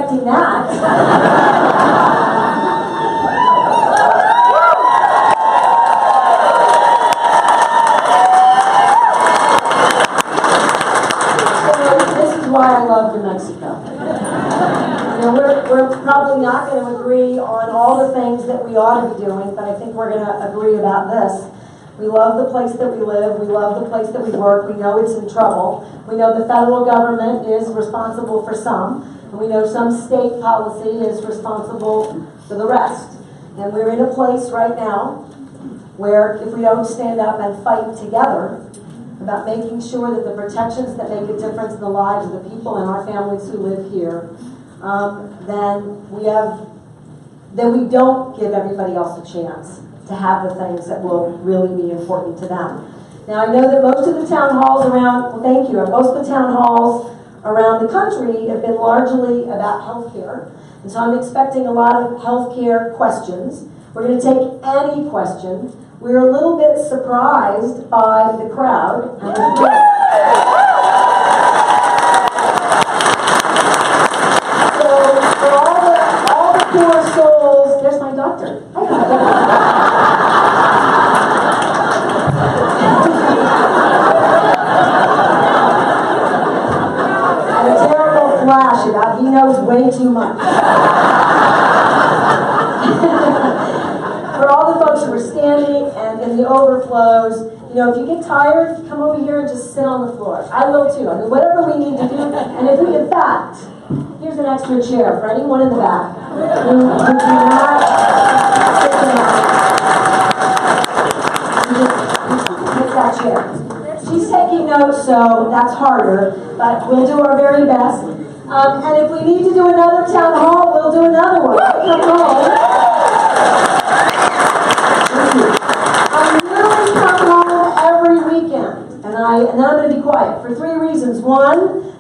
expecting that. Why I love New Mexico. We're probably not going to agree on all the things that we ought to be doing, but I think we're going to agree about this. We love the place that we live. We love the place that we work. We know it's in trouble. We know the federal government is responsible for some, and we know some state policy is responsible for the rest. And we're in a place right now where if we don't stand up and fight together about making sure that the protections that make a difference in the lives of the people and our families who live here, then we don't give everybody else a chance to have the things that will really be important to them. Now, I know that most of the town halls around, well, thank you, most of the town halls around the country have been largely about health care, and so I'm expecting a lot of health care questions. We're going to take any question. We're a little bit surprised by the crowd. So for all the poor souls, there's my doctor. Hi, doctor. And a terrible flash about he knows way too much. For all the folks who are standing and in the overflows, if you get tired, come over here and just sit on the floor. I will too. I mean, whatever we need to do. And if we, in fact, here's an extra chair for anyone in the back who cannot sit down. Take that chair. She's taking notes, so that's harder, but we'll do our very best. And if we need to do another town hall, we'll do another one. Come home. I really come home every weekend, and then I'm going to be quiet for 3 reasons. One,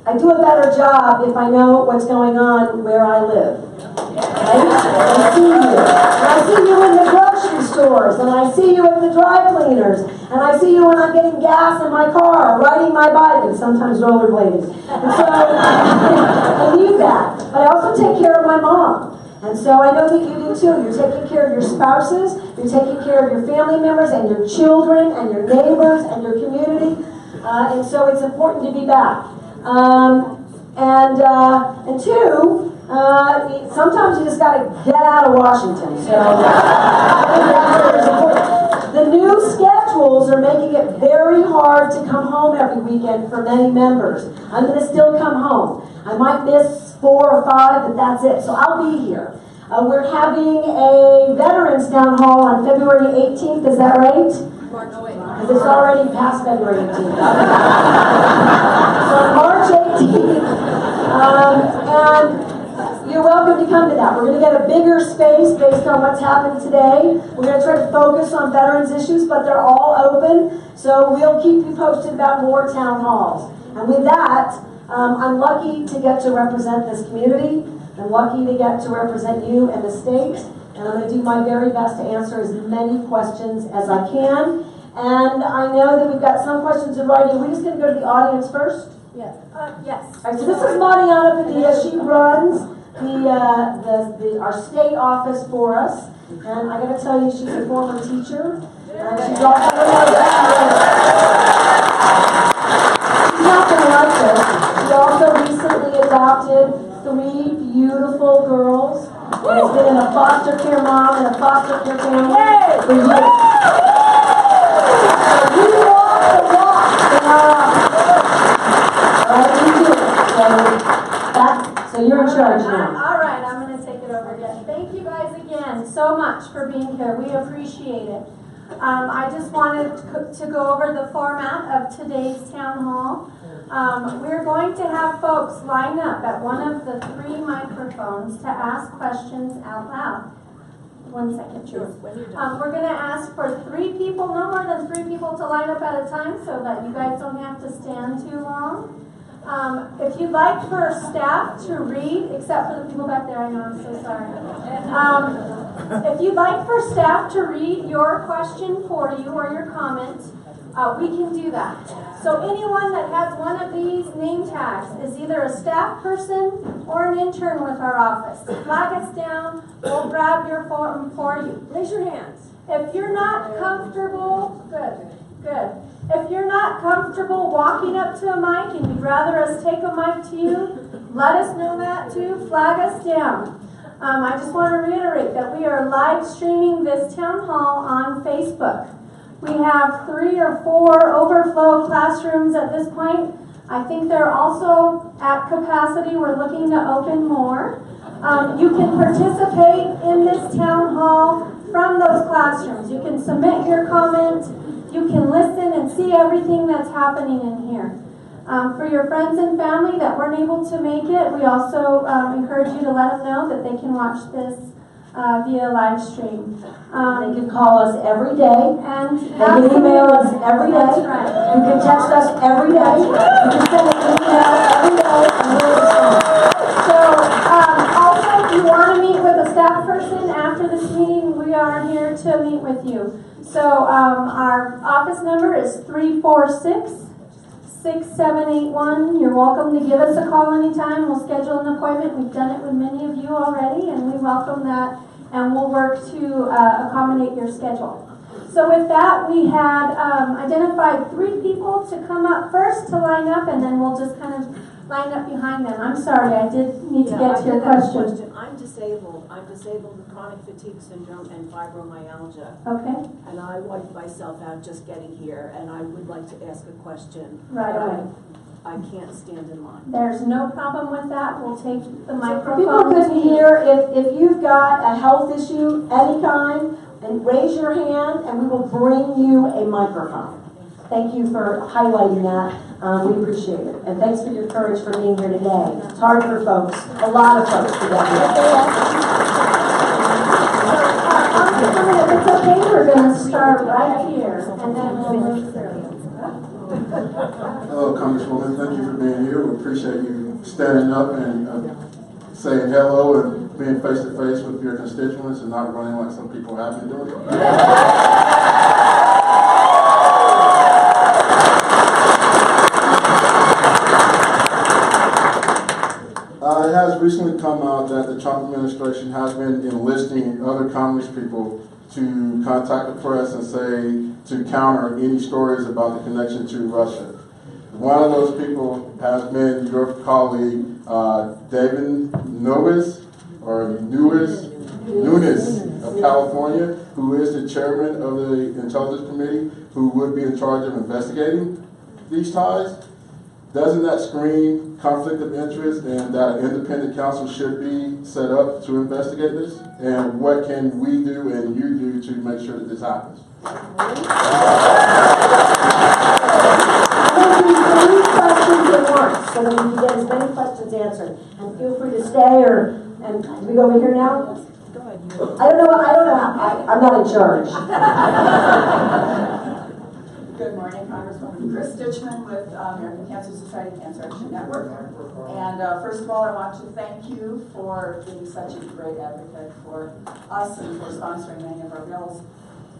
I do a better job if I know what's going on where I live. Right? I see you. And I see you in the grocery stores, and I see you at the dry cleaners, and I see you when I'm getting gas in my car, or riding my bike, and sometimes rollerblading. And so I need that. But I also take care of my mom. And so I know that you do too. You're taking care of your spouses, you're taking care of your family members and your children and your neighbors and your community. And so it's important to be back. And two, sometimes you just got to get out of Washington. So the new schedules are making it very hard to come home every weekend for many members. I'm going to still come home. I might miss 4 or 5, but that's it. So I'll be here. We're having a Veterans Town Hall on February 18th. Is that right? Because it's already past February 18th. So March 18th. And you're welcome to come to that. We're going to get a bigger space based on what's happened today. We're going to try to focus on veterans issues, but they're all open. So we'll keep you posted about more town halls. And with that, I'm lucky to get to represent this community. I'm lucky to get to represent you and the state. And I'm going to do my very best to answer as many questions as I can. And I know that we've got some questions in writing. We're just going to go to the audience first. Yes. Yes. All right, so this is Mariana Padilla. She runs our state office for us. And I got to tell you, she's a former teacher. And she's also she's not going to like this. She also recently adopted 3 beautiful girls. And has been a foster care mom and a foster care family for years. So you walk the walk in our office. All right, you do it. So you're in charge now. All right, I'm going to take it over again. Thank you guys again so much for being here. We appreciate it. I just wanted to go over the format of today's town hall. We're going to have folks line up at one of the 3 microphones to ask questions out loud. One second, sure. We're going to ask for 3 people, no more than 3 people to line up at a time so that you guys don't have to stand too long. If you'd like for staff to read, except for the people back there, I know, I'm so sorry. If you'd like for staff to read your question for you or your comment, We can do that. So anyone that has one of these name tags is either a staff person or an intern with our office. Flag us down, we'll grab your form for you. Raise your hands. If you're not comfortable, good. If you're not comfortable walking up to a mic and you'd rather us take a mic to you, let us know that too. Flag us down. I just want to reiterate that we are live streaming this town hall on Facebook. We have 3 or 4 overflow classrooms at this point. I think they're also at capacity. We're looking to open more. You can participate in this town hall from those classrooms. You can submit your comment. You can listen and see everything that's happening in here. For your friends and family that weren't able to make it, we also encourage you to let them know that they can watch this via live stream. They can call us every day. And they can email us every day. That's right. You can text us every day. You can send an email every day. And we'll respond. So, also, if you want to meet with a staff person after this meeting, we are here to meet with you. So, our office number is 346-6781. You're welcome to give us a call anytime. We'll schedule an appointment. We've done it with many of you already, and we welcome that, and we'll work to accommodate your schedule. So with that, we had identified 3 people to come up first to line up, and then we'll just kind of line up behind them. I'm sorry, I did need to get to your question. I'm disabled. I'm disabled with chronic fatigue syndrome and fibromyalgia. Okay. And I wiped myself out just getting here, and I would like to ask a question. Right away. I can't stand in line. There's no problem with that. We'll take the People microphone. couldn't hear. If you've got a health issue, any kind, and raise your hand, and we will bring you a microphone. Thank you for highlighting that. We appreciate it. And thanks for your courage for being here today. It's hard for folks, a lot of folks to get here. If it's okay, we're going to start right here, and then we'll move through. Hello, Congresswoman. Thank you for being here. We appreciate you standing up and saying hello and being face to face with your constituents and not running like some people have been doing. It has recently come out that the Trump administration has been enlisting other Congresspeople to contact the press and say to counter any stories about the connection to Russia. One of those people has been your colleague, David Nunes of California, who is the chairman of the Intelligence Committee, who would be in charge of investigating these ties. Doesn't that scream conflict of interest and that an independent counsel should be set up to investigate this? And what can we do and you do to make sure that this happens? I'm going to do 3 questions at once so that we can get as many questions answered. And feel free to stay and do we go over here now? Go ahead. I don't know I'm not in charge. Good morning, Congresswoman Chris Ditchman with American Cancer Society Cancer Action Network. And first of all, I want to thank you for being such a great advocate for us and for sponsoring many of our bills.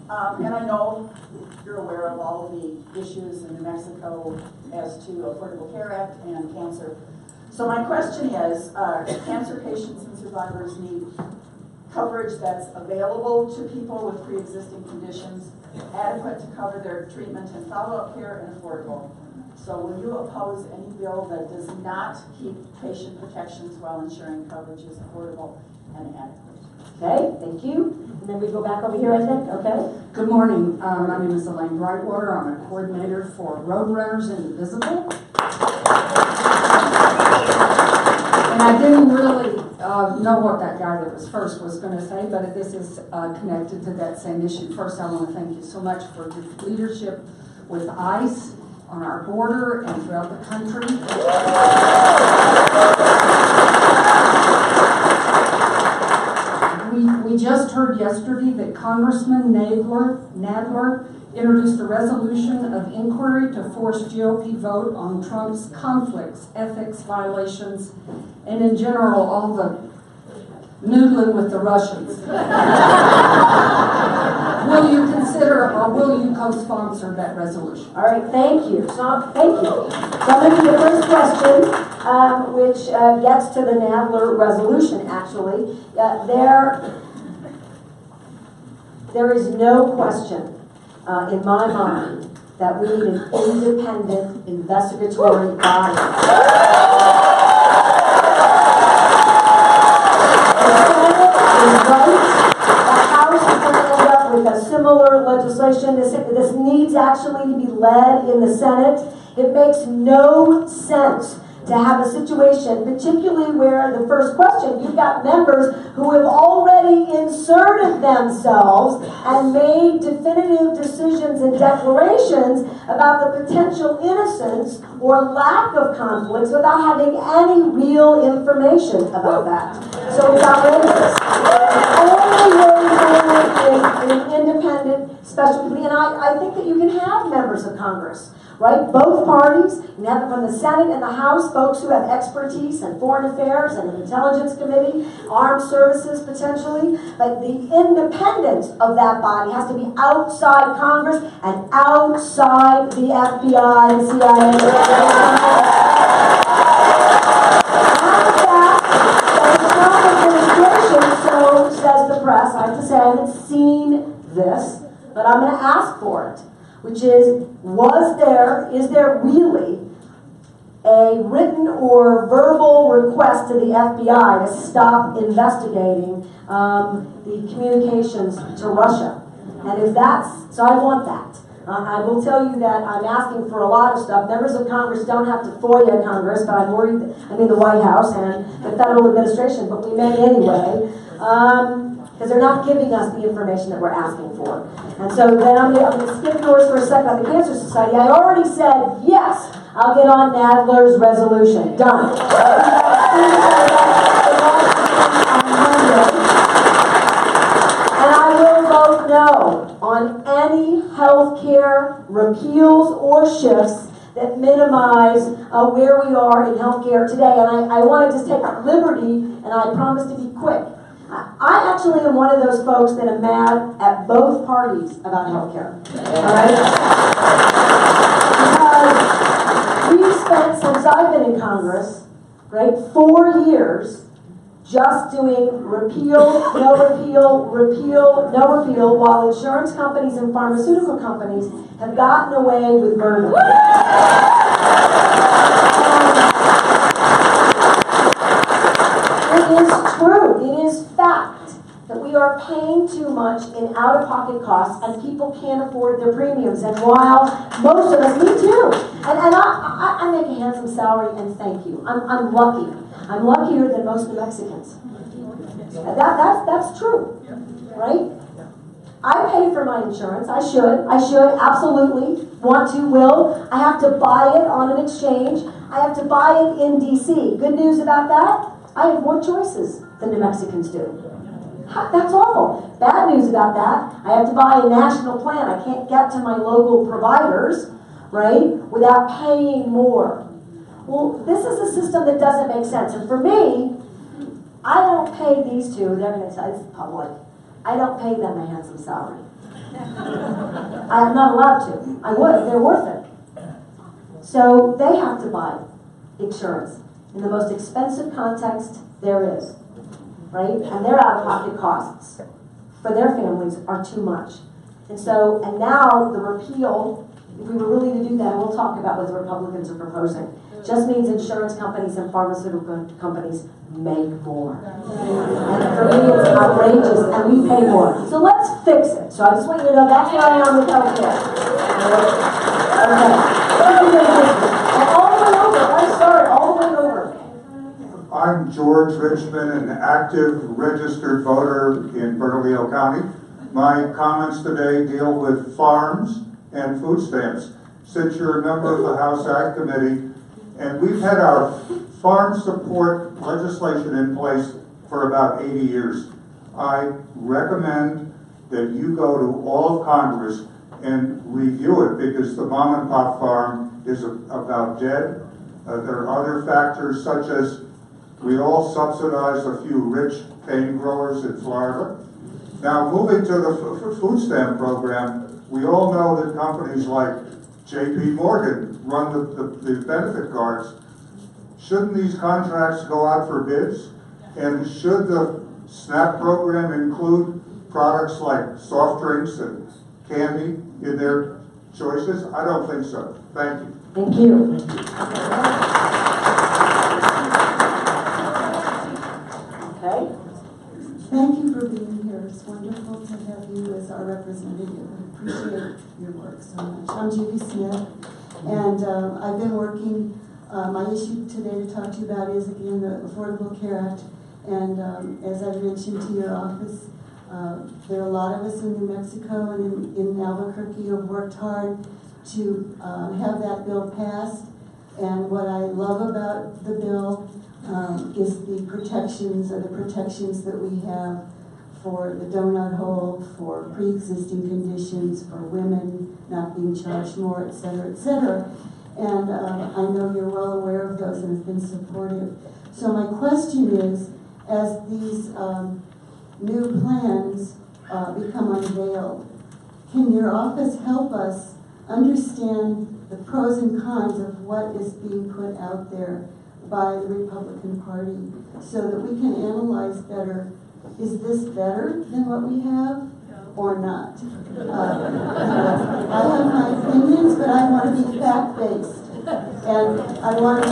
And I know you're aware of all of the issues in New Mexico as to Affordable Care Act and cancer. So my question is, cancer patients and survivors need coverage that's available to people with pre-existing conditions, adequate to cover their treatment and follow-up care, and affordable. So will you oppose any bill that does not keep patient protections while ensuring coverage is affordable and adequate? Okay, thank you. And then we go back over here, I think, okay? Good morning. My name is Elaine Brightwater. I'm a coordinator for Roadrunners Invisible. And I didn't really know what that guy that was first was going to say, but this is connected to that same issue. First, I want to thank you so much for your leadership with ICE on our border and throughout the country. We just heard yesterday that Congressman Nadler introduced a resolution of inquiry to force GOP vote on Trump's conflicts, ethics violations, and in general, all the noodling with the Russians. Will you consider or will you co-sponsor that resolution? All right, thank you. So, thank you. So I'm going to the first question, which gets to the Nadler resolution, actually. There is no question in my mind that we need an independent investigatory body. With a similar legislation, this needs actually to be led in the Senate. It makes no sense to have a situation, particularly where the first question, you've got members who have already inserted themselves and made definitive decisions and declarations about the potential innocence or lack of conflicts without having any real information about that. So it's outrageous. The only way forward is an independent special committee, and I think that you can have members of Congress, right? Both parties, you can have it from the Senate and the House, folks who have expertise in foreign affairs and an intelligence committee, armed services potentially, but the independence of that body has to be outside Congress and outside the FBI and CIA. So says the press. I have to say I haven't seen this, but I'm going to ask for it, which is there really a written or verbal request to the FBI to stop investigating the communications to Russia? And if that's, so I want that. I will tell you that I'm asking for a lot of stuff. Members of Congress don't have to FOIA Congress, but I'm worried, the White House and the federal administration, but we may anyway, because they're not giving us the information that we're asking for. And so then I'm going to skip yours for a second on the Cancer Society. I already said, yes, I'll get on Nadler's resolution. Done. And I will vote no on any health care repeals or shifts that minimize where we are in healthcare today. And I want to just take liberty, and I promise to be quick. I actually am one of those folks that are mad at both parties about healthcare. All right? Because we've spent, since I've been in Congress, right, 4 years just doing repeal, no repeal, repeal, no repeal, while insurance companies and pharmaceutical companies have gotten away with murder. It is true, it is fact that we are paying too much in out-of-pocket costs and people can't afford their premiums. And while most of us, me too, and I make a handsome salary and thank you. I'm lucky. I'm luckier than most New Mexicans. That's true, right? I pay for my insurance. I should absolutely want to, will. I have to buy it on an exchange. I have to buy it in DC. Good news about that? I have more choices than New Mexicans do. That's awful. Bad news about that, I have to buy a national plan. I can't get to my local providers, right, without paying more. Well, this is a system that doesn't make sense. And for me, I don't pay these two, they're going to say it's public, I don't pay them a handsome salary. I'm not allowed to. I would if they're worth it. So they have to buy insurance in the most expensive context there is, right? And their out-of-pocket costs for their families are too much. And now the repeal, if we were really to do that, we'll talk about what the Republicans are proposing, just means insurance companies and pharmaceutical companies make more. And for me, it's outrageous, and we pay more. So let's fix it. So I just want you to know that's where I am with healthcare. Okay. And all the way over, I'm sorry, all the way over. I'm George Richmond, an active registered voter in Bernalillo County. My comments today deal with farms and food stamps. Since you're a member of the House Ag Committee, and we've had our farm support legislation in place for about 80 years. I recommend that you go to all of Congress and review it because the mom and pop farm is about dead. There are other factors such as we all subsidize a few rich cane growers in Florida. Now, moving to the food stamp program, we all know that companies like J.P. Morgan run the benefit cards. Shouldn't these contracts go out for bids? And should the SNAP program include products like soft drinks and candy in their choices? I don't think so. Thank you. Thank you. Okay. Thank you for being here. It's wonderful to have you as our representative. I appreciate your work so much. I'm Judy Smith, and I've been working. My issue today to talk to you about is, again, the Affordable Care Act. And as I mentioned to your office, there are a lot of us in New Mexico and in Albuquerque who have worked hard to have that bill passed. And what I love about the bill is the protections that we have for the donut hole, for pre-existing conditions, for women not being charged more, et cetera, et cetera. And I know you're well aware of those and have been supportive. So my question is, as these new plans become unveiled, can your office help us understand the pros and cons of what is being put out there by the Republican Party so that we can analyze better, is this better than what we have or not? I have my opinions, but I want to be fact-based. And I want to...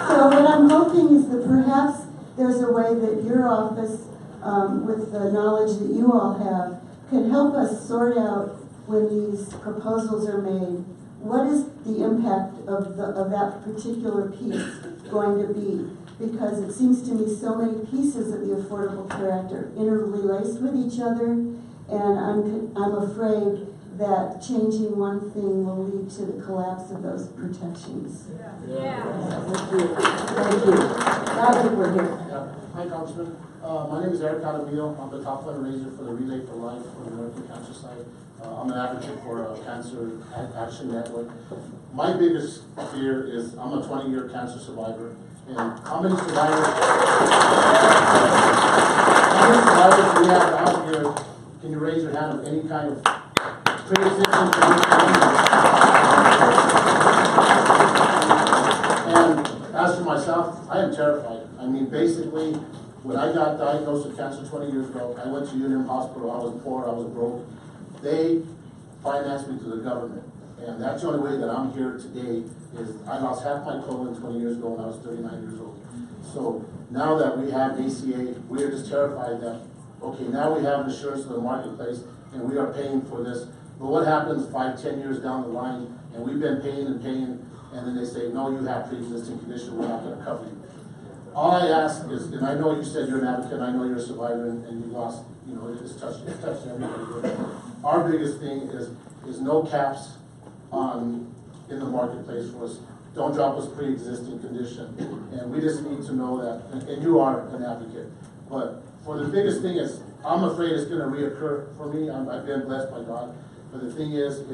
So what I'm hoping is that perhaps there's a way that your office, with the knowledge that you all have, can help us sort out when these proposals are made, what is the impact of that particular piece going to be? Because it seems to me so many pieces of the Affordable Care Act are interlaced with each other, and I'm afraid that changing one thing will lead to the collapse of those protections. Yeah. Thank you. Thank you. Now I think we're here. Hi, Congressman. My name is Eric Adamillo. I'm the top fundraiser for the Relay for Life for the American Cancer Society. I'm an advocate for Cancer Action Network. My biggest fear is I'm a 20-year cancer survivor. And how many survivors do we have out here? Can you raise your hand of any kind of pre-existing condition? And as for myself, I am terrified. I mean, basically, when I got diagnosed with cancer 20 years ago, I went to Union Hospital. I was poor, I was broke. They financed me through the government. And that's the only way that I'm here today is I lost half my colon 20 years ago when I was 39 years old. So now that we have ACA, we are just terrified that, okay, now we have insurance in the marketplace and we are paying for this. But what happens 5, 10 years down the line and we've been paying and paying and then they say, no, you have pre-existing condition, we're not going to cover you. All I ask is, and I know you said you're an advocate, I know you're a survivor and you lost, you know, it's touched everybody. Our biggest thing is no caps in the marketplace for us. Don't drop us pre-existing condition. And we just need to know that, and you are an advocate. But for the biggest thing is, I'm afraid it's gonna reoccur for me. I've been blessed by God. But the thing is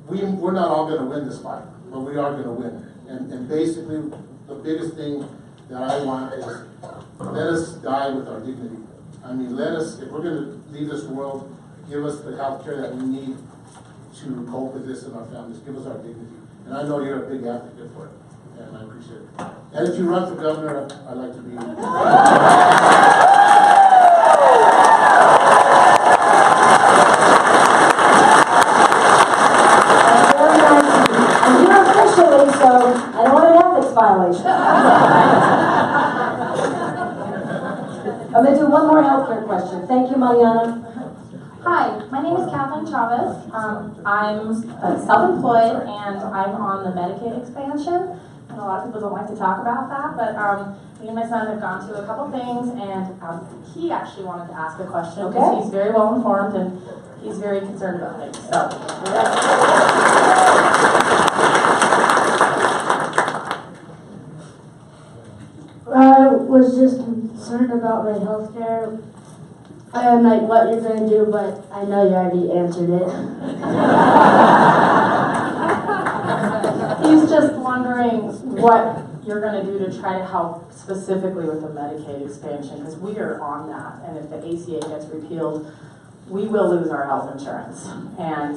we're not all gonna win this fight, but we are gonna win. And basically, the biggest thing that I want is let us die with our dignity. I mean, let us, if we're gonna leave this world, give us the health care that we need to cope with this in our families. Give us our dignity. And I know you're a big advocate for it, and I appreciate it. And if you run for governor, I'd like to be. And you're officially, so I don't want an ethics violation. I'm going to do one more healthcare question. Thank you, Mariana. Hi, my name is Kathleen Chavez. I'm self-employed and I'm on the Medicaid expansion. And a lot of people don't like to talk about that, but me and my son have gone to a couple things and he actually wanted to ask a question because he's very well informed and he's very concerned about things. So, I was just concerned about my health care and like what you're going to do, but I know you already answered it. he's just wondering what you're gonna do to try to help specifically with the Medicaid expansion, because we are on that, and if the ACA gets repealed, we will lose our health insurance. And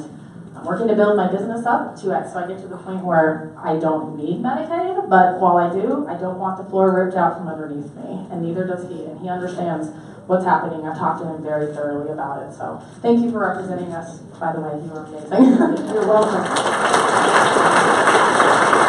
I'm working to build my business up so I get to the point where I don't need Medicaid, but while I do, I don't want the floor ripped out from underneath me, and neither does he, and he understands what's happening. I've talked to him very thoroughly about it, so thank you for representing us. By the way, you were amazing. You're welcome.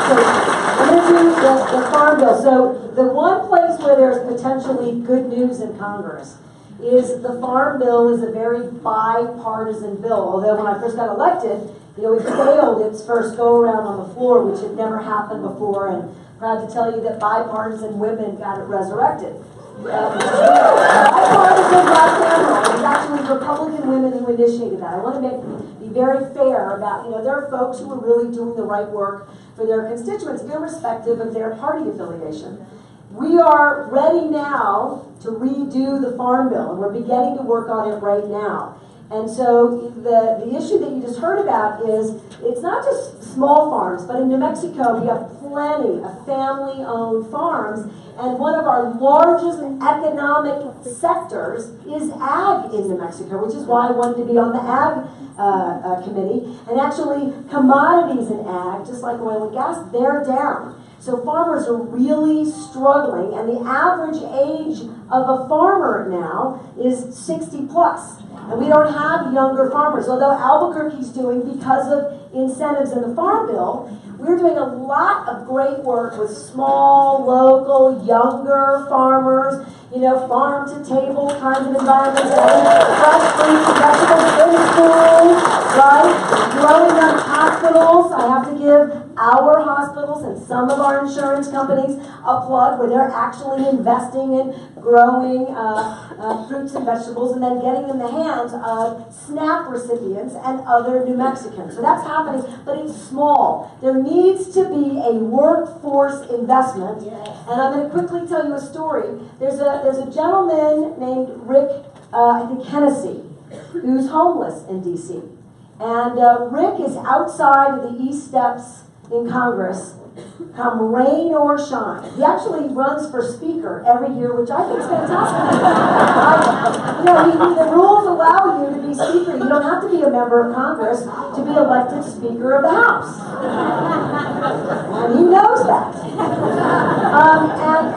So, I'm going to do the farm bill. So the one place where there's potentially good news in Congress is the farm bill is a very bipartisan bill. Although when I first got elected, it failed its first go around on the floor, which had never happened before, and proud to tell you that bipartisan women got it resurrected. Bipartisan black emerald. It was actually Republican women who initiated that. I want to be very fair about, there are folks who are really doing the right work for their constituents, irrespective of their party affiliation. We are ready now to redo the farm bill, and we're beginning to work on it right now. And so the issue that you just heard about is, it's not just small farms, but in New Mexico we have plenty of family-owned farms, and one of our largest economic sectors is ag in New Mexico, which is why I wanted to be on the ag committee. And actually, commodities in ag, just like oil and gas, they're down. So farmers are really struggling, and the average age of a farmer now is 60 plus. And we don't have younger farmers, although Albuquerque's doing, because of incentives in the farm bill, we're doing a lot of great work with small, local, younger farmers, farm to table kinds of environments, fresh fruits and vegetables in schools, right? Growing up hospitals. I have to give our hospitals and some of our insurance companies a plug where they're actually investing in growing fruits and vegetables and then getting in the hands of SNAP recipients and other New Mexicans. So that's happening, but it's small. There needs to be a workforce investment. And I'm going to quickly tell you a story. There's a gentleman named Rick, I think Hennessy, who's homeless in D.C. And Rick is outside of the East Steps in Congress, come rain or shine. He actually runs for speaker every year, which I think is fantastic. The rules allow you to be speaker. You don't have to be a member of Congress to be elected Speaker of the House. And he knows that. And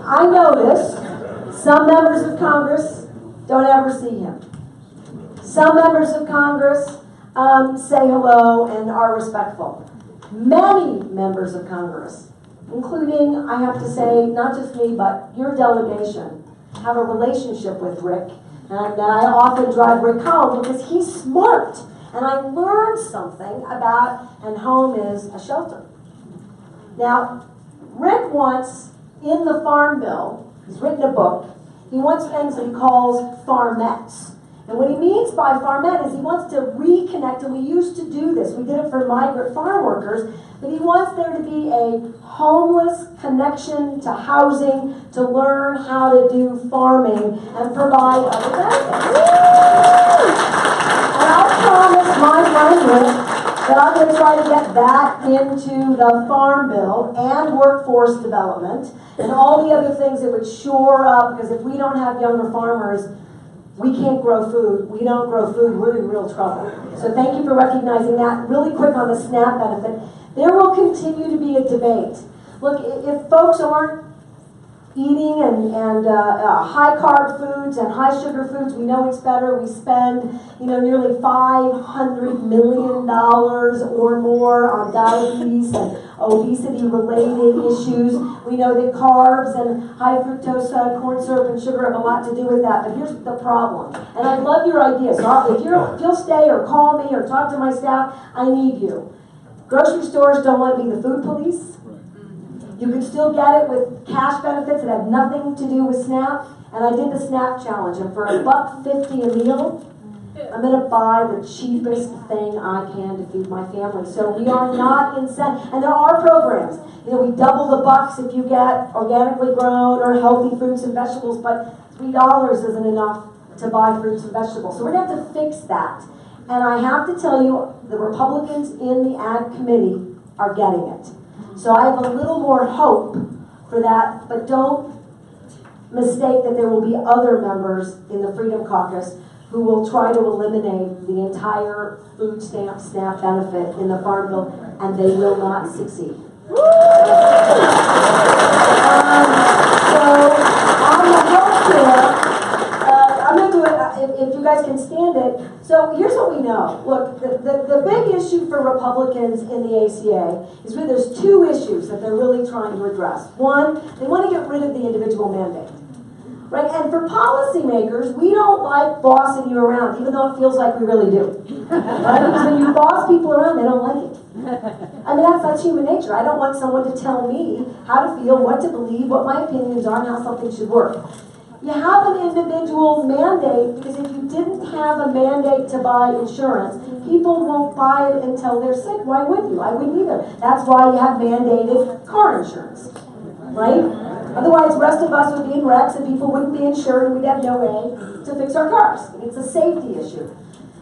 I notice some members of Congress don't ever see him. Some members of Congress say hello and are respectful. Many members of Congress, including, I have to say, not just me, but your delegation, have a relationship with Rick. And I often drive Rick home because he's smart. And I learned something about, and home is a shelter. Now, Rick wants, in the Farm Bill, he's written a book, he wants things that he calls farmettes. And what he means by farmette is he wants to reconnect, and we used to do this. We did it for migrant farm workers, but he wants there to be a homeless connection to housing to learn how to do farming and provide other benefits. And I promised my friend Rick that I'm going to try to get that into the Farm Bill and workforce development and all the other things that would shore up, because if we don't have younger farmers, we can't grow food. We don't grow food. We're in real trouble. So thank you for recognizing that. Really quick on the SNAP benefit. There will continue to be a debate. Look, if folks aren't eating and high-carb foods and high-sugar foods, we know it's better. We spend, nearly $500 million or more on diabetes and obesity-related issues. We know that carbs and high fructose corn syrup and sugar have a lot to do with that. But here's the problem. And I love your ideas. So if you'll stay or call me or talk to my staff, I need you. Grocery stores don't want to be the food police. You can still get it with cash benefits that have nothing to do with SNAP. And I did the SNAP challenge, and for $1.50 a meal, I'm going to buy the cheapest thing I can to feed my family. So we are not incentive, and there are programs. We double the bucks if you get organically grown or healthy fruits and vegetables, but $3 isn't enough to buy fruits and vegetables. So we're going to have to fix that. And I have to tell you, the Republicans in the Ag Committee are getting it. So I have a little more hope for that, but don't mistake that there will be other members in the Freedom Caucus who will try to eliminate the entire food stamp SNAP benefit in the Farm Bill, and they will not succeed. So on the health care, I'm going to do it if you guys can stand it. So here's what we know. Look, the big issue for Republicans in the ACA is really there's two issues that they're really trying to address. One, they want to get rid of the individual mandate. Right? And for policymakers, we don't like bossing you around, even though it feels like we really do. Right? Because when you boss people around, they don't like it. I mean, that's human nature. I don't want someone to tell me how to feel, what to believe, what my opinions are, and how something should work. You have an individual mandate, because if you didn't have a mandate to buy insurance, people won't buy it until they're sick. Why would you? I wouldn't either. That's why you have mandated car insurance. Right? Otherwise, the rest of us would be in wrecks and people wouldn't be insured and we'd have no way to fix our cars. It's a safety issue.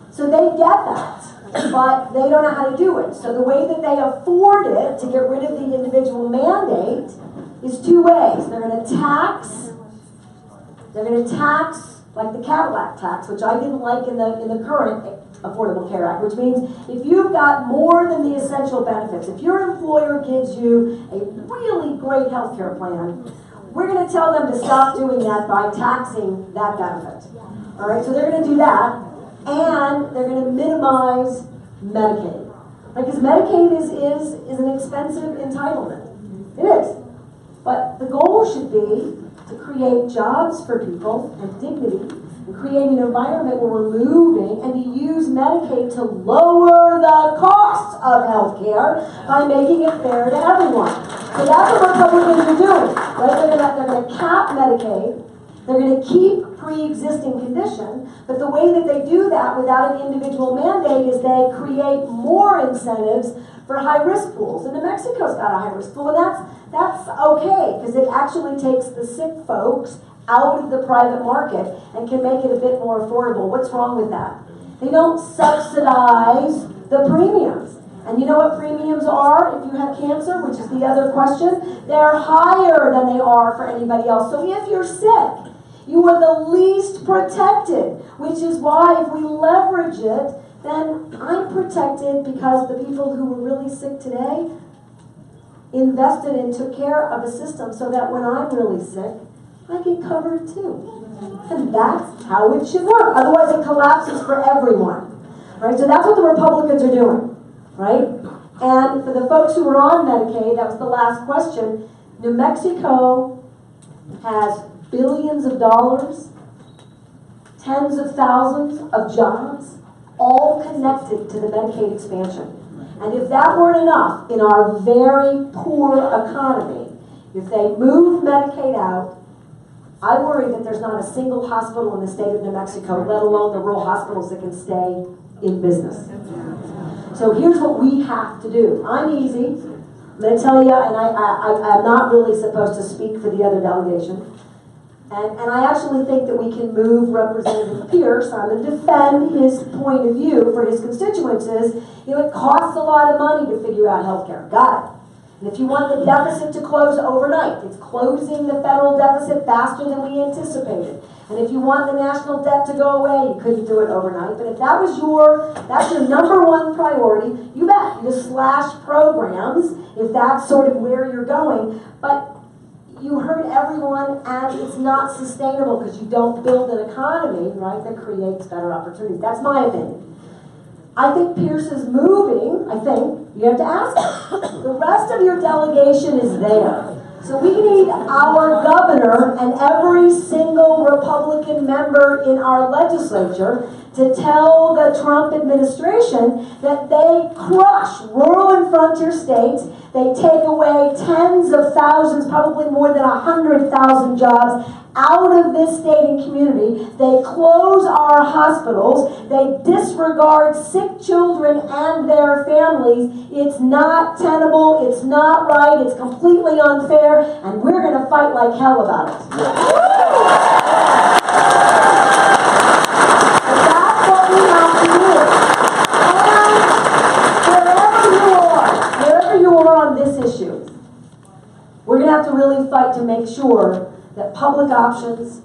So they get that, but they don't know how to do it. So the way that they afford it to get rid of the individual mandate is two ways. They're going to tax like the Cadillac tax, which I didn't like in the current Affordable Care Act, which means if you've got more than the essential benefits, if your employer gives you a really great health care plan, we're going to tell them to stop doing that by taxing that benefit. All right, so they're going to do that, and they're going to minimize Medicaid. Because Medicaid is an expensive entitlement. It is. But the goal should be to create jobs for people and dignity, and create an environment where we're moving, and to use Medicaid to lower the cost of health care by making it fair to everyone. So that's what Republicans are doing, right? They're going to cap Medicaid. They're going to keep pre-existing condition, but the way that they do that without an individual mandate is they create more incentives for high-risk pools. And New Mexico's got a high-risk pool, and that's okay, because it actually takes the sick folks out of the private market and can make it a bit more affordable. What's wrong with that? They don't subsidize the premiums. And you know what premiums are if you have cancer, which is the other question? They're higher than they are for anybody else. So if you're sick, you are the least protected, which is why if we leverage it, then I'm protected because the people who were really sick today invested and took care of a system so that when I'm really sick, I get covered too. And that's how it should work. Otherwise it collapses for everyone. Right? So that's what the Republicans are doing. Right? And for the folks who are on Medicaid, that was the last question, New Mexico has billions of dollars, tens of thousands of jobs, all connected to the Medicaid expansion. And if that weren't enough in our very poor economy, if they move Medicaid out, I worry that there's not a single hospital in the state of New Mexico, let alone the rural hospitals, that can stay in business. So here's what we have to do. I'm easy. I'm going to tell you, and I'm not really supposed to speak for the other delegation. And I actually think that we can move Representative Pierce. I'm going to defend his point of view for his constituents is, it costs a lot of money to figure out health care. Got it. And if you want the deficit to close overnight, it's closing the federal deficit faster than we anticipated. And if you want the national debt to go away, you couldn't do it overnight. But if that's your number one priority, you bet. You just slash programs if that's sort of where you're going. But you hurt everyone, and it's not sustainable because you don't build an economy, right, that creates better opportunities. That's my opinion. I think Pierce is moving. I think you have to ask him. The rest of your delegation is there. So we need our governor and every single Republican member in our legislature to tell the Trump administration that they crush rural and frontier states. They take away tens of thousands, probably more than 100,000 jobs out of this state and community. They close our hospitals. They disregard sick children and their families. It's not tenable. It's not right. It's completely unfair. And we're going to fight like hell about it. That's what we have to do. And wherever you sure that public options,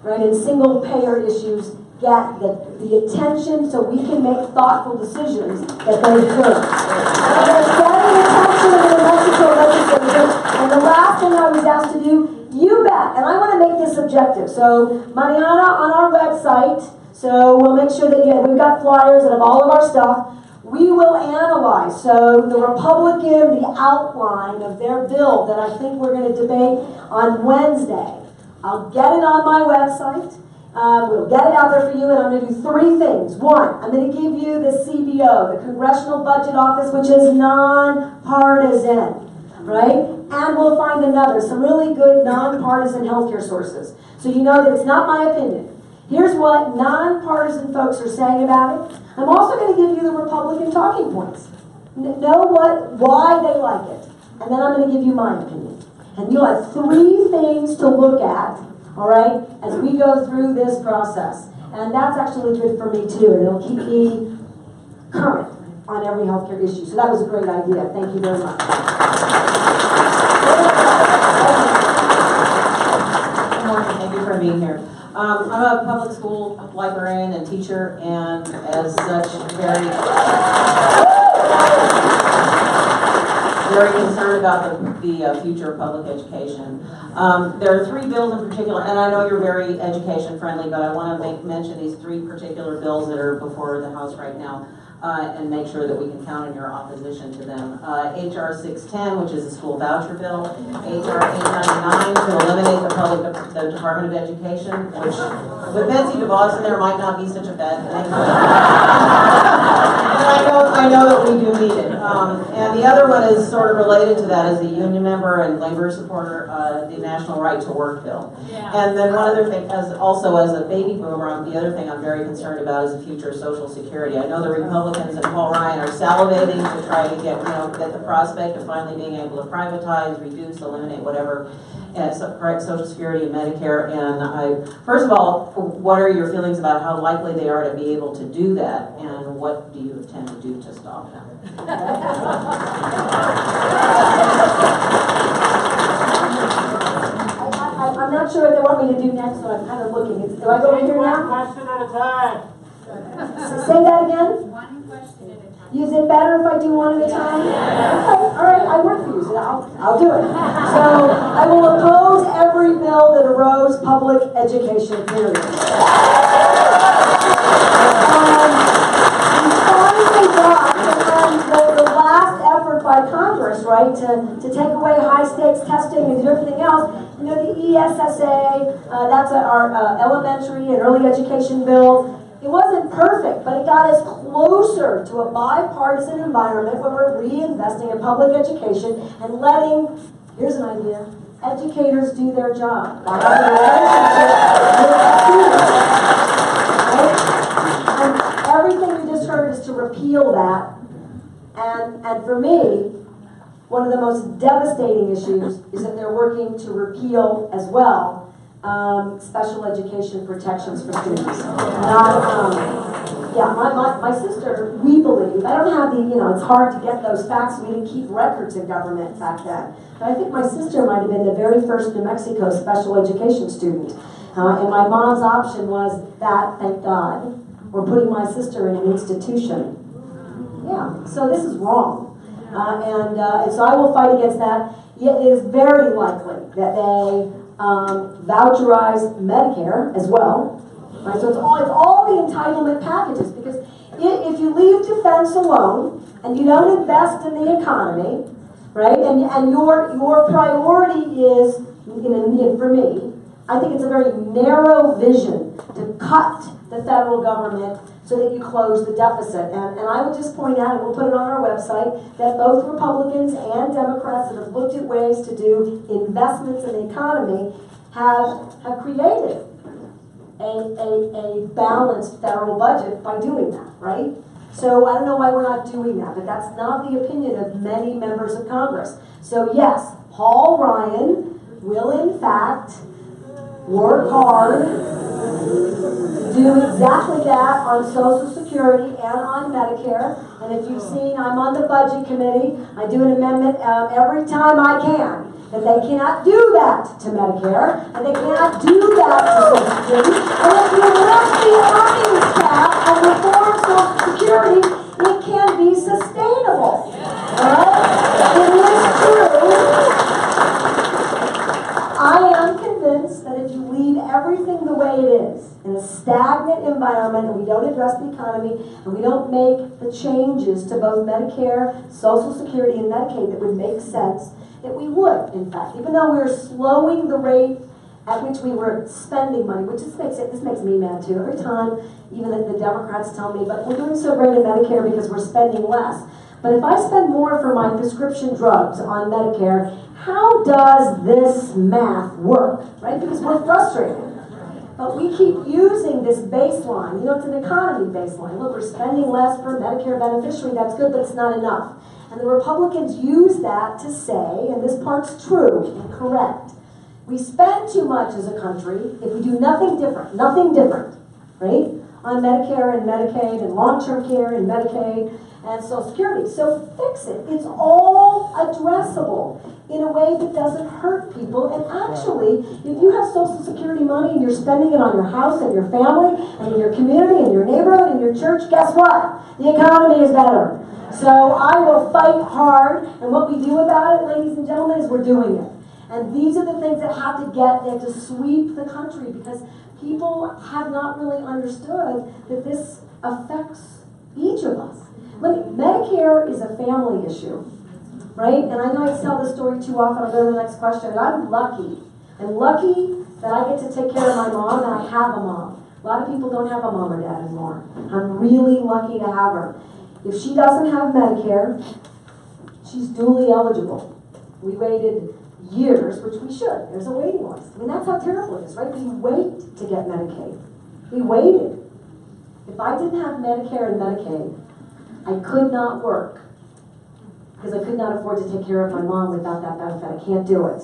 right, and single payer issues get the attention so we can make thoughtful decisions that they deserve. And they're getting attention in the New Mexico legislature. And the last thing I was asked to do, you bet, and I want to make this objective. So, Mariana, on our website, so we'll make sure that we've got flyers that have all of our stuff. We will analyze, so the Republican, the outline of their bill that I think we're going to debate on Wednesday. I'll get it on my website. We'll get it out there for you, and I'm going to do three things. One, I'm going to give you the CBO, the Congressional Budget Office, which is nonpartisan, right? And we'll find another, some really good nonpartisan healthcare sources. So you know that it's not my opinion. Here's what nonpartisan folks are saying about it. I'm also going to give you the Republican talking points. Know why they like it. And then I'm going to give you my opinion. And you'll have three things to look at, all right, as we go through this process. And that's actually good for me too, and it'll keep me current on every healthcare issue. So that was a great idea. Thank you very much. Good morning. Thank you for being here. I'm a public school librarian and teacher, and as such, very concerned about the future of public education. There are three bills in particular, and I know you're very education friendly, but I want to mention these three particular bills that are before the House right now, and make sure that we can count on your opposition to them. HR 610, which is a school voucher bill. HR 899 to eliminate the Department of Education, which with Betsy DeVos in there might not be such a bad thing. But I know that we do need it. And the other one is sort of related to that, as a union member and labor supporter, the National Right to Work bill. Yeah. And then one other thing, as a baby boomer, the other thing I'm very concerned about is the future of Social Security. I know the Republicans and Paul Ryan are salivating to try to get the prospect of finally being able to privatize, reduce, eliminate whatever Social Security and Medicare. And first of all, what are your feelings about how likely they are to be able to do that, and what do you intend to do to stop them? I'm not sure what they want me to do next, so I'm kind of looking. Do I go over here now? One question at a time. Say that again? One question at a time. Is it better if I do one at a time? Yeah. Okay, all right, I work for you, so I'll do it. So I will oppose every bill that erodes public education, period. The last effort by Congress, right, to take away high-stakes testing and do everything else, the ESSA, that's our elementary and early education bill. It wasn't perfect, but it got us closer to a bipartisan environment where we're reinvesting in public education and letting, here's an idea, educators do their job. And everything we just heard is to repeal that. And for me, one of the most devastating issues is that they're working to repeal as well special education protections for students. My sister, we believe, I don't have it's hard to get those facts, we didn't keep records in government back then. But I think my sister might have been the very first New Mexico special education student. And my mom's option was that, thank God, we're putting my sister in an institution. Yeah, so this is wrong. And so I will fight against that. Yet it is very likely that they voucherize Medicare as well. Right? So it's all the entitlement packages, because if you leave defense alone and you don't invest in the economy, right, and your priority is, for me, I think it's a very narrow vision to cut the federal government so that you close the deficit. And I would just point out, and we'll put it on our website, that both Republicans and Democrats that have looked at ways to do investments in the economy have created a balanced federal budget by doing that, right? So I don't know why we're not doing that, but that's not the opinion of many members of Congress. So yes, Paul Ryan will in fact work hard, do exactly that on Social Security and on Medicare. And if you've seen, I'm on the Budget Committee. I do an amendment every time I can. that they cannot do that to Medicare, and they cannot do that to Social Security, and if you lift the earnings cap and reform Social Security, it can be sustainable. Alright? It is true. I am convinced that if you leave everything the way it is, in a stagnant environment, and we don't address the economy, and we don't make the changes to both Medicare, Social Security, and Medicaid that would make sense, that we would, in fact, even though we're slowing the rate at which we were spending money, which this makes me mad too. Every time, even the Democrats tell me, but we're doing so great in Medicare because we're spending less. But if I spend more for my prescription drugs on Medicare, how does this math work, right? Because we're frustrated. But we keep using this baseline. You know, it's an economy baseline. Look, we're spending less per Medicare beneficiary. That's good, but it's not enough. And the Republicans use that to say, and this part's true and correct, we spend too much as a country if we do nothing different, right? On Medicare and Medicaid and long-term care and Medicaid and Social Security. So fix it. It's all addressable in a way that doesn't hurt people. And actually, if you have Social Security money and you're spending it on your house and your family and in your community and your neighborhood and your church, guess what? The economy is better. So I will fight hard. And what we do about it, ladies and gentlemen, is we're doing it. And these are the things that have to sweep the country, because people have not really understood that this affects each of us. Look, Medicare is a family issue, right? And I know I tell this story too often. I'll go to the next question. And I'm lucky that I get to take care of my mom, and I have a mom. A lot of people don't have a mom or dad anymore. I'm really lucky to have her. If she doesn't have Medicare, she's duly eligible. We waited years, which we should. There's a waiting list. I mean, that's how terrible it is, right? We wait to get Medicaid. We waited. If I didn't have Medicare and Medicaid, I could not work, because I could not afford to take care of my mom without that benefit. I can't do it.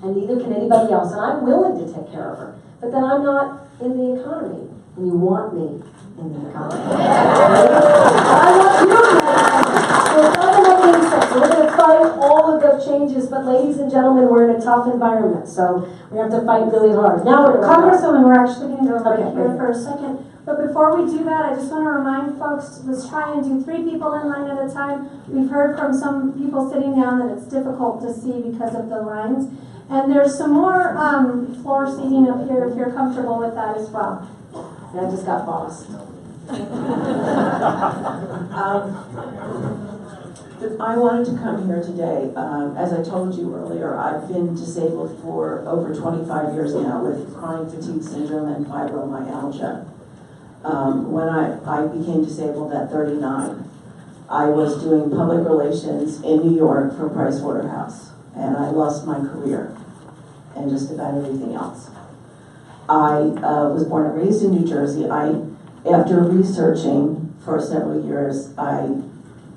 And neither can anybody else. And I'm willing to take care of her. But then I'm not in the economy. And you want me in the economy. I want you in the economy. So it's not going to make sense. So we're going to fight all of those changes. But ladies and gentlemen, we're in a tough environment. So we have to fight really hard. Now we're Congresswoman, we're actually going to go over Okay, here great. for a second. But before we do that, I just want to remind folks, let's try and do 3 people in line at a time. We've heard from some people sitting down that it's difficult to see because of the lines. And there's some more floor seating up here if you're comfortable with that as well. I just got bossed. I wanted to come here today. As I told you earlier, I've been disabled for over 25 years now with chronic fatigue syndrome and fibromyalgia. When I became disabled at 39, I was doing public relations in New York for Pricewaterhouse, and I lost my career and just about everything else. I was born and raised in New Jersey. After researching for several years, I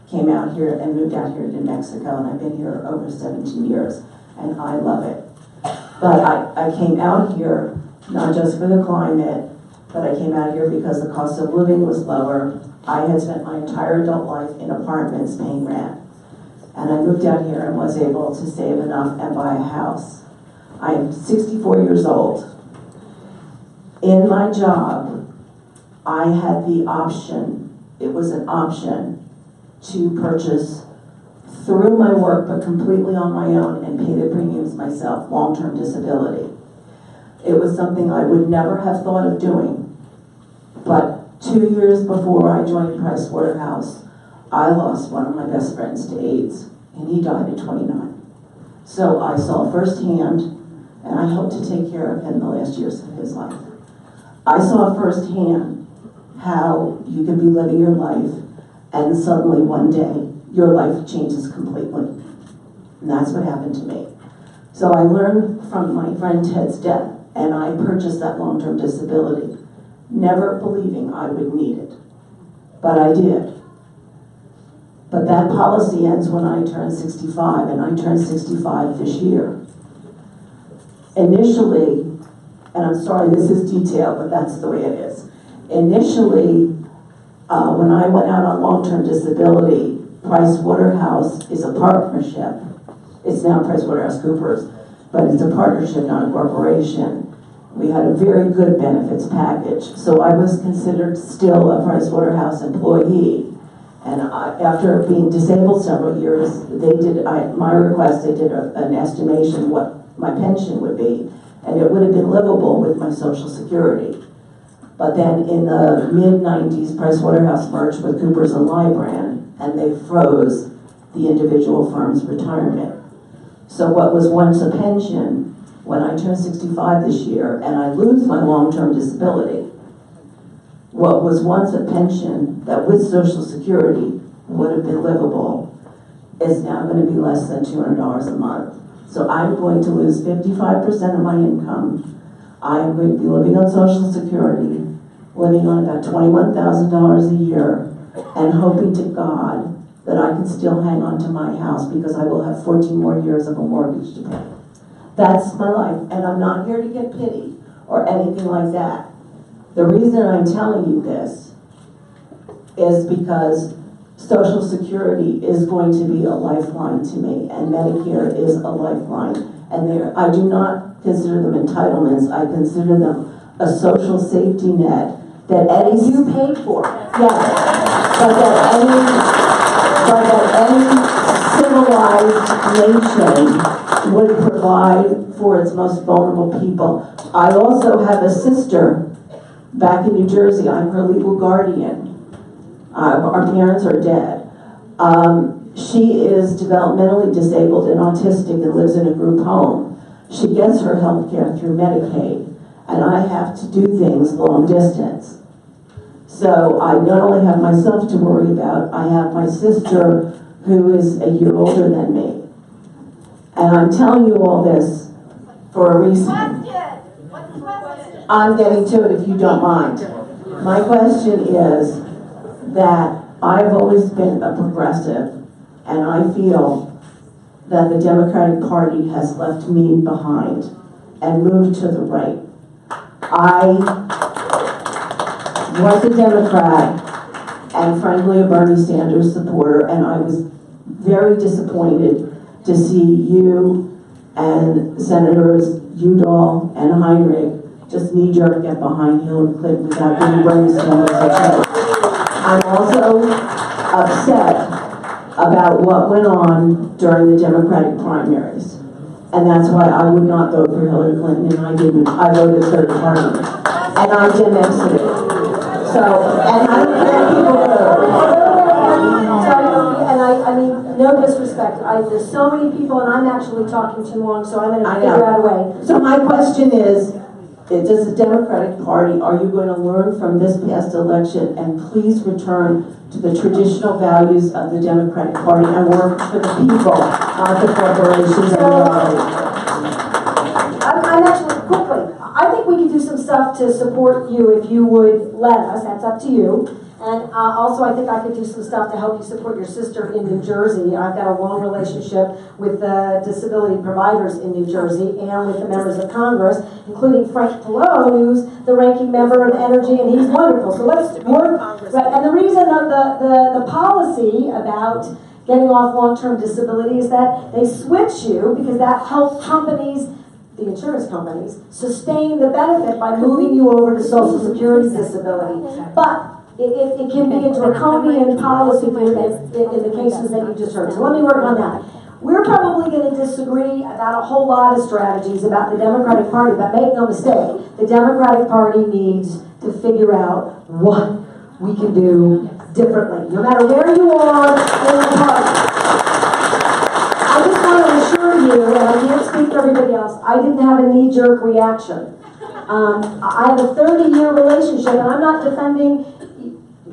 came out here and moved out here to New Mexico, and I've been here over 17 years, and I love it. But I came out here not just for the climate, but I came out here because the cost of living was lower. I had spent my entire adult life in apartments paying rent, and I moved out here and was able to save enough and buy a house. I am 64 years old. In my job, I had the option, it was an option, to purchase through my work but completely on my own and pay the premiums myself, long-term disability. It was something I would never have thought of doing, but 2 years before I joined Pricewaterhouse, I lost one of my best friends to AIDS, and he died at 29. So I saw firsthand, and I helped to take care of him the last years of his life. I saw firsthand how you can be living your life and suddenly one day your life changes completely. And that's what happened to me. So I learned from my friend Ted's death, and I purchased that long-term disability, never believing I would need it. But I did. But that policy ends when I turn 65, and I turned 65 this year. Initially, and I'm sorry this is detailed, but that's the way it is. Initially, when I went out on long-term disability, Pricewaterhouse is a partnership. It's now PricewaterhouseCoopers, but it's a partnership, not a corporation. We had a very good benefits package. So I was considered still a Pricewaterhouse employee. And after being disabled several years, they did, my request, they did an estimation what my pension would be. And it would have been livable with my Social Security. But then in the mid-90s, Pricewaterhouse merged with Coopers and Lybrand, and they froze the individual firm's retirement. So what was once a pension, when I turn 65 this year and I lose my long-term disability, what was once a pension that with Social Security would have been livable is now going to be less than $200 a month. So I'm going to lose 55% of my income. I'm going to be living on Social Security, living on about $21,000 a year, and hoping to God that I can still hang on to my house because I will have 14 more years of a mortgage to pay. That's my life, and I'm not here to get pity or anything like that. The reason I'm telling you this is because Social Security is going to be a lifeline to me, and Medicare is a lifeline. And I do not consider them entitlements, I consider them a social safety net that any— You paid for it. Yes, but that any civilized nation would provide for its most vulnerable people. I also have a sister back in New Jersey. I'm her legal guardian. Our parents are dead. She is developmentally disabled and autistic and lives in a group home. She gets her health care through Medicaid, and I have to do things long distance. So I not only have myself to worry about, I have my sister who is a year older than me. And I'm telling you all this for a reason. I'm getting to it if you don't mind. My question is that I've always been a progressive, and I feel that the Democratic Party has left me behind and moved to the right. I was a Democrat and frankly a Bernie Sanders supporter, and I was very disappointed to see you and Senators Udall and Heinrich just knee-jerk get behind Hillary Clinton without giving Bernie Sanders a chance. I'm also upset about what went on during the Democratic primaries. And that's why I would not vote for Hillary Clinton, and I didn't. I voted third party. And I didn't exit it. So, and I don't care if people vote. And I mean, no disrespect. There's so many people, and I'm actually talking too long, so I'm going to figure out a way. So my question is, does the Democratic Party, are you going to learn from this past election and please return to the traditional values of the Democratic Party and work for the people, not the corporations and the lobby? I'm actually, quickly, I think we could do some stuff to support you if you would let us. That's up to you. And also, I think I could do some stuff to help you support your sister in New Jersey. I've got a long relationship with the disability providers in New Jersey and with the members of Congress, including Frank Pallone, who's the ranking member of Energy, and he's wonderful. So let's work. Right. And the reason of the policy about getting off long-term disability is that they switch you because that helps companies, the insurance companies, sustain the benefit by moving you over to Social Security disability. But it can be a draconian policy in the cases that you just heard. So let me work on that. We're probably going to disagree about a whole lot of strategies about the Democratic Party, but make no mistake, the Democratic Party needs to figure out what we can do differently, no matter where you are in the party. I just want to assure you, and I can't speak for everybody else, I didn't have a knee-jerk reaction. I have a 30-year relationship, and I'm not defending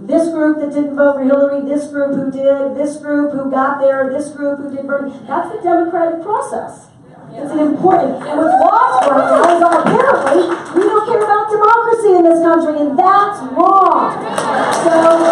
this group that didn't vote for Hillary, this group who did, this group who got there, this group who did Bernie. That's the democratic process. It's an important, and what's lost right now is apparently we don't care about democracy in this country, and that's wrong. So,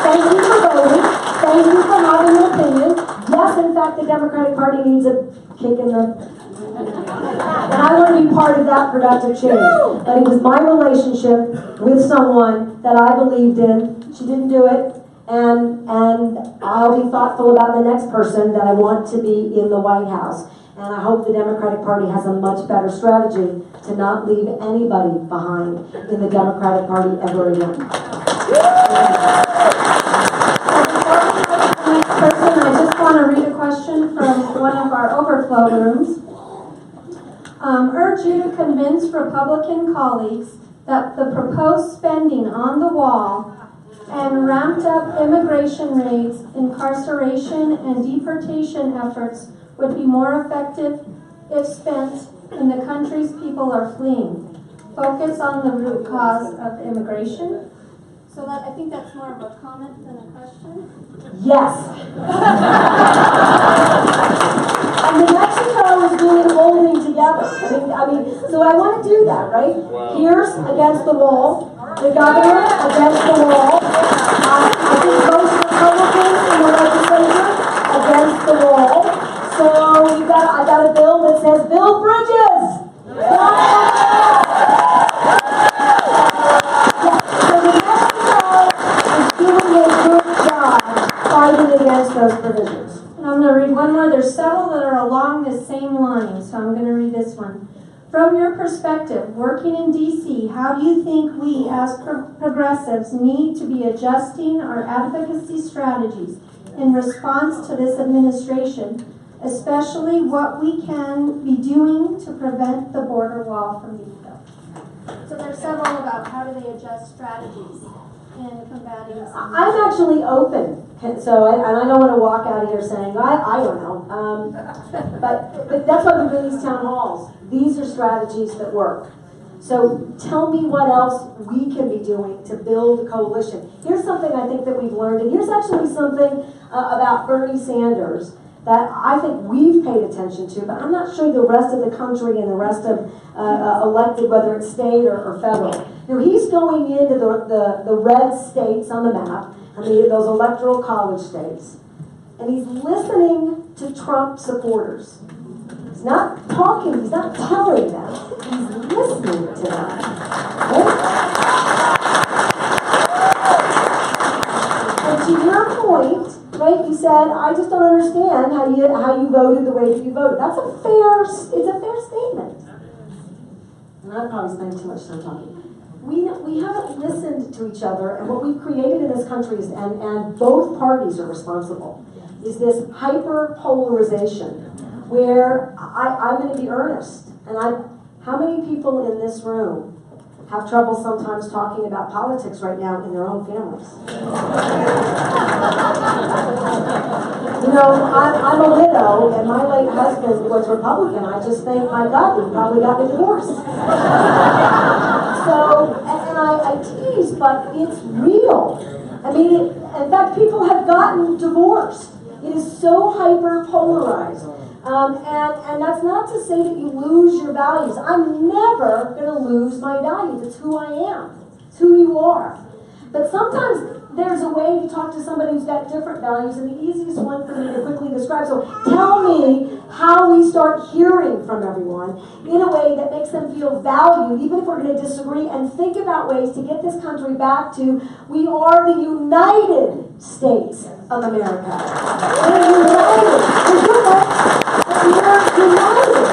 thank you for voting. Thank you for having an opinion. Yes, in fact, the Democratic Party needs a kick in the... And I want to be part of that productive change. But it was my relationship with someone that I believed in. She didn't do it. And I'll be thoughtful about the next person that I want to be in the White House. And I hope the Democratic Party has a much better strategy to not leave anybody behind in the Democratic Party ever again. Next person, I just want to read a question from one of our overflow rooms. Urge you to convince Republican colleagues that the proposed spending on the wall and ramped up immigration raids, incarceration, and deportation efforts would be more effective if spent when the country's people are fleeing. Focus on the root cause of immigration. So I think that's more of a comment than a question. Yes. And New Mexico is doing holding together. I mean, so I want to do that, right? Wow. Pierce against the wall, the governor against the wall. I think most Republicans in the legislature against the wall. So I got a bill that says build bridges. Against those provisions. And I'm going to read one more. There's several that are along the same line, so I'm going to read this one. From your perspective, working in D.C., how do you think we as progressives need to be adjusting our advocacy strategies in response to this administration, especially what we can be doing to prevent the border wall from being built? So there's several about how do they adjust strategies in combating this. I'm actually open. So, and I don't want to walk out of here saying, I don't know. But that's why we're doing these town halls. These are strategies that work. So tell me what else we can be doing to build a coalition. Here's something I think that we've learned, and here's actually something about Bernie Sanders that I think we've paid attention to, but I'm not sure the rest of the country and the rest of elected, whether it's state or federal. You know, he's going into the red states on the map, those electoral college states, and he's listening to Trump supporters. He's not talking, he's not telling them, he's listening to them. Right? And to your point, right, you said, I just don't understand how you voted the way that you voted. It's a fair statement. And I'm probably spending too much time talking. We haven't listened to each other, and what we've created in this country is, and both parties are responsible, is this hyper-polarization where I'm going to be earnest. And how many people in this room have trouble sometimes talking about politics right now in their own families? You know, I'm a widow, and my late husband was Republican. I just think, my God, he probably got me divorced. So, and I tease, but it's real. I mean, in fact, people have gotten divorced. It is so hyper-polarized. And that's not to say that you lose your values. I'm never going to lose my values. It's who I am. It's who you are. But sometimes there's a way to talk to somebody who's got different values, and the easiest one for me to quickly describe. So tell me how we start hearing from everyone in a way that makes them feel valued, even if we're going to disagree, and think about ways to get this country back to, we are the United States of America. We're united. We're united.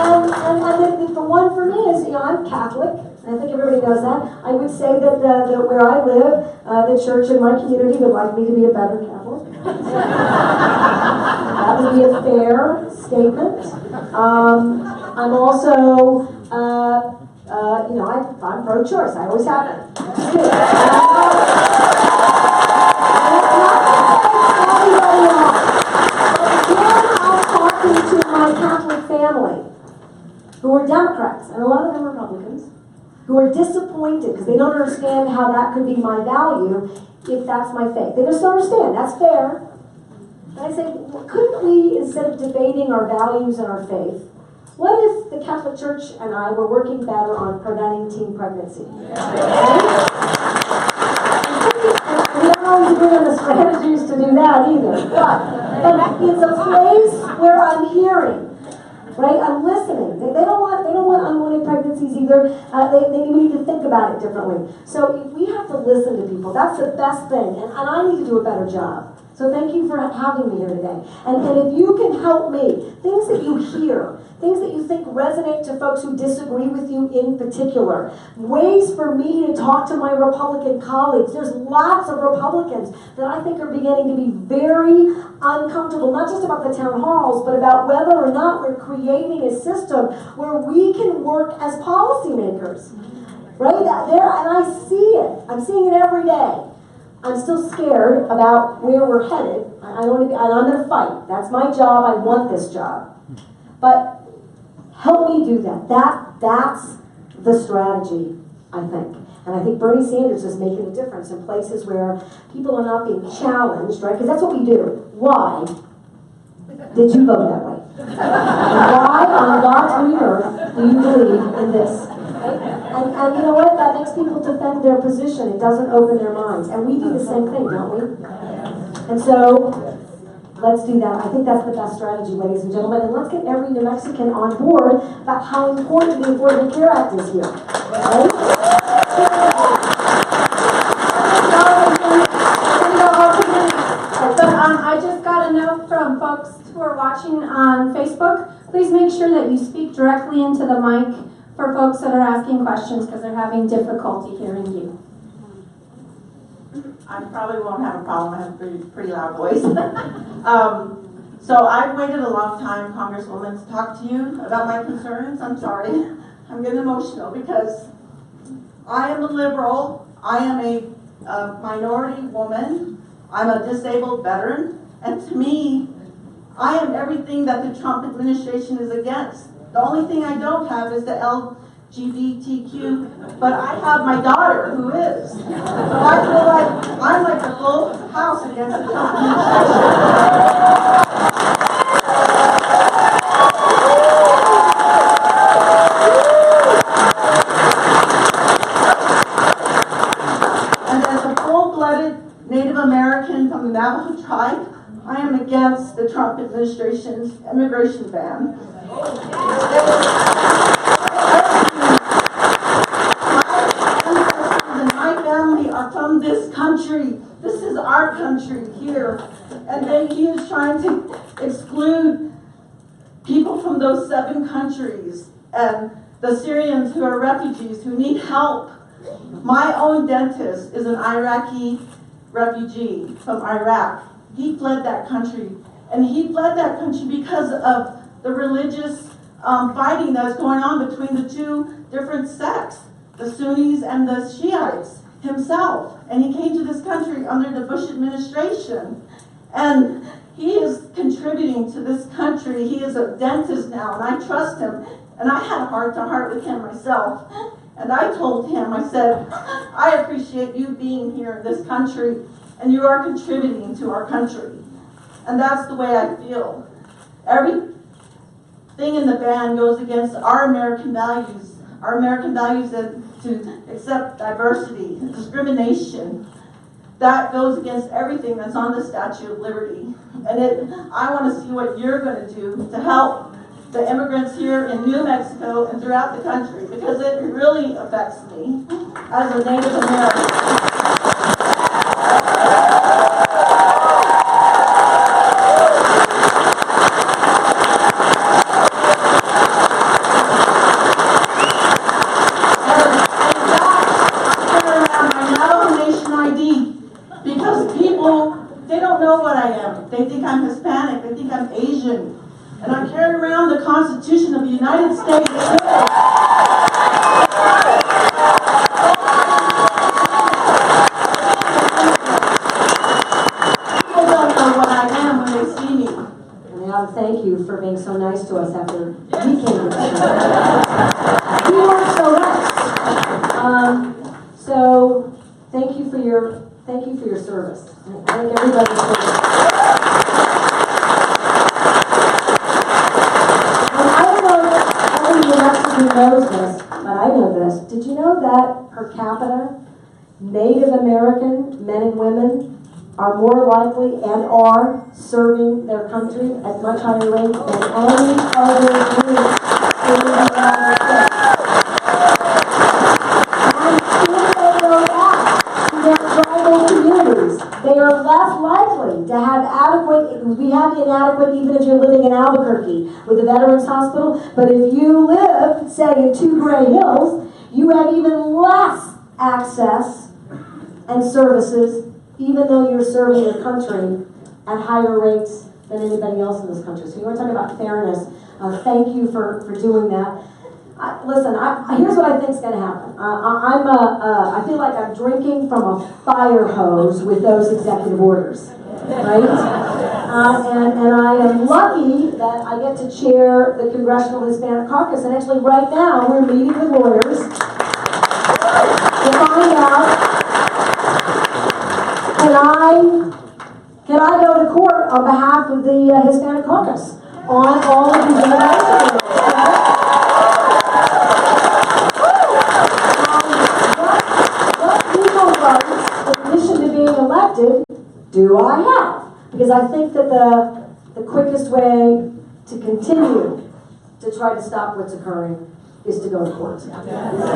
And the one for me is, I'm Catholic. I think everybody knows that. I would say that where I live, the church in my community would like me to be a better Catholic. That would be a fair statement. I'm also, I'm pro-choice. I always have been. I'm talking to my Catholic family, who are Democrats, and a lot of them are Republicans, who are disappointed because they don't understand how that could be my value if that's my faith. They just don't understand. That's fair. And I say, well, couldn't we, instead of debating our values and our faith, what if the Catholic Church and I were working better on preventing teen pregnancy? Right? We don't always agree on the strategies to do that either. But it's a place where I'm hearing. Right? I'm listening. They don't want unwanted pregnancies agencies either, they need to think about it differently. So we have to listen to people. That's the best thing. And I need to do a better job. So thank you for having me here today. And if you can help me, things that you hear, things that you think resonate to folks who disagree with you in particular, ways for me to talk to my Republican colleagues. There's lots of Republicans that I think are beginning to be very uncomfortable, not just about the town halls, but about whether or not we're creating a system where we can work as policymakers. Right? There, and I see it. I'm seeing it every day. I'm still scared about where we're headed. I'm going to fight. That's my job. I want this job. But help me do that. That's the strategy, I think. And I think Bernie Sanders is making a difference in places where people are not being challenged, right? Because that's what we do. Why did you vote that way? And why on God's green earth do you believe in this? And you know what? That makes people defend their position. It doesn't open their minds. And we do the same thing, don't we? And so, let's do that. I think that's the best strategy, ladies and gentlemen. And let's get every New Mexican on board about how important the Affordable Care Act is here. Right? But I just got a note from folks who are watching on Facebook. Please make sure that you speak directly into the mic for folks that are asking questions because they're having difficulty hearing you. I probably won't have a problem. I have a pretty loud voice. So I've waited a long time, Congresswoman, to talk to you about my concerns. I'm sorry. I'm getting emotional because I am a liberal. I am a minority woman. I'm a disabled veteran. And to me, I am everything that the Trump administration is against. The only thing I don't have is the LGBTQ, but I have my daughter who is. So I feel like I'm like the full house against the Trump administration. And as a full-blooded Native American from the Navajo tribe, I am against the Trump administration's immigration ban. My family are from this country. This is our country here. And then he is trying to exclude people from those 7 countries and the Syrians who are refugees who need help. My own dentist is an Iraqi refugee from Iraq. He fled that country. And he fled that country because of the religious fighting that's going on between the 2 different sects, the Sunnis and the Shiites himself. And he came to this country under the Bush administration. And he is contributing to this country. He is a dentist now, and I trust him. And I had a heart-to-heart with him myself. And I told him, I said, I appreciate you being here in this country, and you are contributing to our country. And that's the way I feel. Everything in the ban goes against our American values that to accept diversity, discrimination. That goes against everything that's on the Statue of Liberty. And I want to see what you're going to do to help the immigrants here in New Mexico and throughout the country, because it really affects me as a Native American. They think I'm Hispanic, they think I'm Asian, and I'm carrying around the Constitution of the United States. People don't know what I am when they see me. And I ought to thank you for being so nice to us after we came to this. You weren't so nice. So thank you for your service. I think everybody's service. Knows this, but I know this. Did you know that per capita, Native American men and women are more likely and are serving their country at much higher rates than any other group in the United States? to have adequate, we have inadequate even if you're living in Albuquerque with a veterans hospital, but if you live, say, in 2 Gray Hills, you have even less access and services, even though you're serving your country at higher rates than anybody else in this country. So you want to talk about fairness. Thank you for doing that. Listen, here's what I think is going to happen. I feel like I'm drinking from a fire hose with those executive orders, right? And I am lucky that I get to chair the Congressional Hispanic Caucus. And actually, right now, we're meeting with lawyers to find out, can I go to court on behalf of the Hispanic Caucus on all of these immigration laws? Elected, do I have? Because I think that the quickest way to continue to try to stop what's occurring is to go to court.